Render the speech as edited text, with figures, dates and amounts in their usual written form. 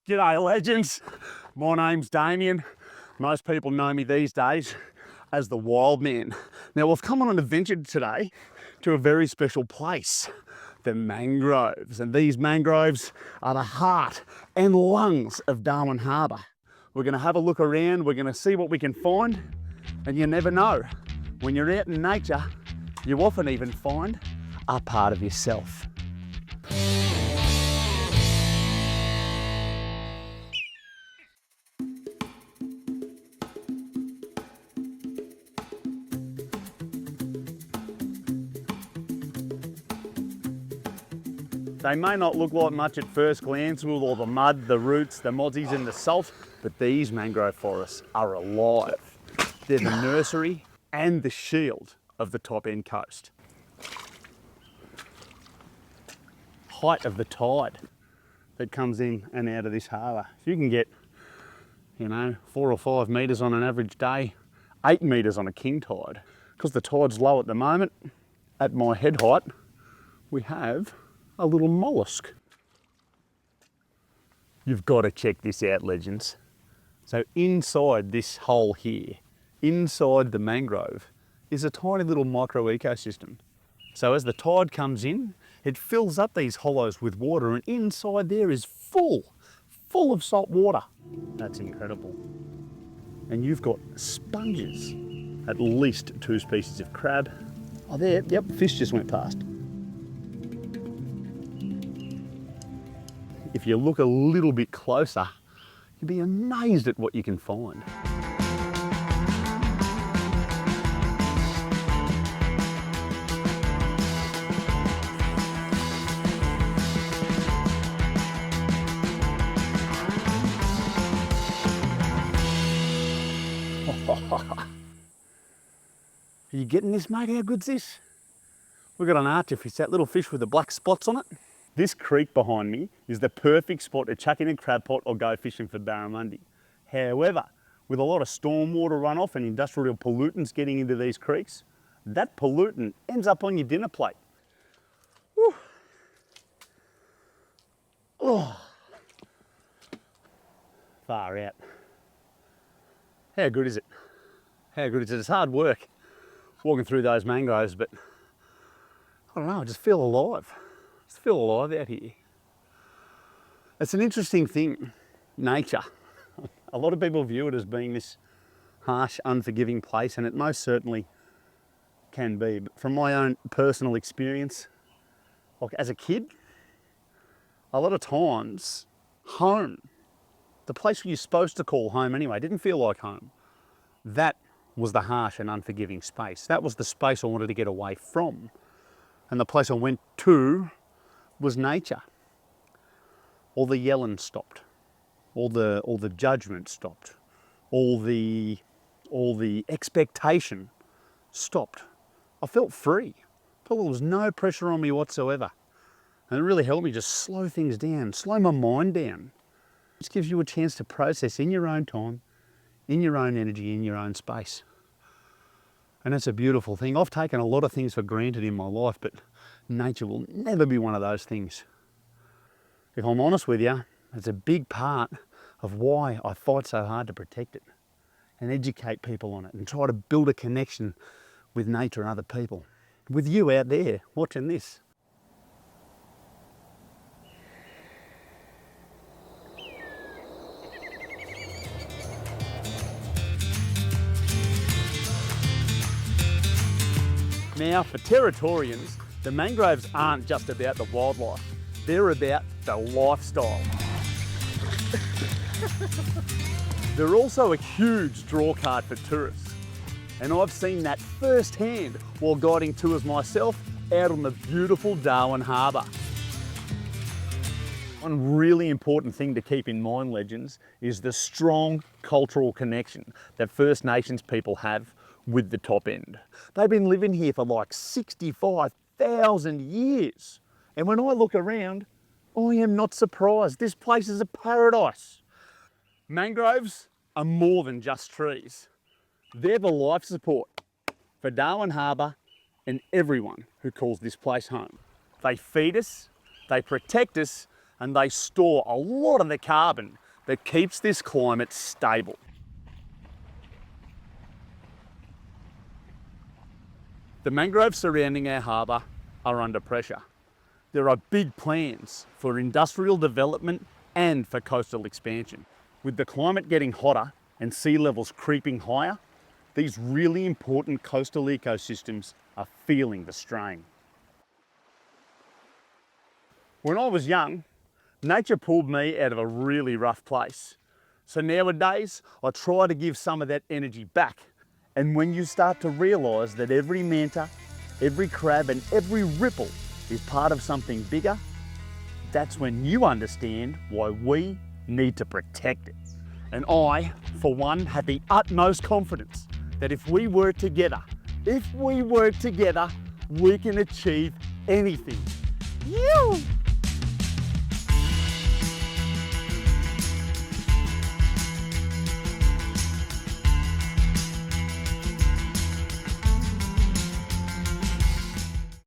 G'day legends, my name's Damian. Most people know me these days as the Wildman. Now we've come on an adventure today to a very special place, the mangroves. And these mangroves are the heart and lungs of Darwin Harbour. We're gonna have a look around, we're gonna see what we can find, and you never know, when you're out in nature, you often even find a part of yourself. They may not look like much at first glance with all the mud, the roots, the mozzies and the salt, but these mangrove forests are alive. They're the nursery and the shield of the top end coast. Height of the tide that comes in and out of this harbour. If you can get, 4 or 5 metres on an average day, 8 metres on a king tide. Because the tide's low at the moment, at my head height, we have a little mollusk. You've got to check this out, legends. So inside this hole here, inside the mangrove, is a tiny little micro ecosystem. So as the tide comes in, it fills up these hollows with water, and inside there is full of salt water. That's incredible. And you've got sponges, at least 2 species of crab. Oh there, yep, fish just went past. If you look a little bit closer, you'll be amazed at what you can find. Are you getting this, mate? How good's this? We've got an archerfish, that little fish with the black spots on it. This creek behind me is the perfect spot to chuck in a crab pot or go fishing for barramundi. However, with a lot of stormwater runoff and industrial pollutants getting into these creeks, that pollutant ends up on your dinner plate. Whew. Oh. Far out. How good is it? How good is it? It's hard work walking through those mangroves, but I don't know, I just feel alive. I feel alive out here. It's an interesting thing, nature. A lot of people view it as being this harsh, unforgiving place, and it most certainly can be. But from my own personal experience, like as a kid, a lot of times, home, the place you're supposed to call home anyway, didn't feel like home. That was the harsh and unforgiving space. That was the space I wanted to get away from. And the place I went to was nature. All the yelling stopped. All the judgment stopped. All the expectation stopped. I felt free. I felt there was no pressure on me whatsoever. And it really helped me just slow things down, slow my mind down. It just gives you a chance to process in your own time, in your own energy, in your own space. And that's a beautiful thing. I've taken a lot of things for granted in my life, but nature will never be one of those things. If I'm honest with you, it's a big part of why I fight so hard to protect it and educate people on it and try to build a connection with nature and other people. With you out there watching this. Now, for Territorians, the mangroves aren't just about the wildlife, they're about the lifestyle. They're also a huge draw card for tourists, and I've seen that firsthand while guiding tours myself out on the beautiful Darwin Harbour. One really important thing to keep in mind, legends, is the strong cultural connection that First Nations people have with the top end. They've been living here for like 65,000 years. And when I look around, I am not surprised. This place is a paradise. Mangroves are more than just trees. They're the life support for Darwin Harbour and everyone who calls this place home. They feed us, they protect us, and they store a lot of the carbon that keeps this climate stable. The mangroves surrounding our harbour are under pressure. There are big plans for industrial development and for coastal expansion. With the climate getting hotter and sea levels creeping higher, these really important coastal ecosystems are feeling the strain. When I was young, nature pulled me out of a really rough place. So nowadays, I try to give some of that energy back. And when you start to realise that every manta, every crab and every ripple is part of something bigger, that's when you understand why we need to protect it. And I, for one, have the utmost confidence that if we work together, we can achieve anything. You!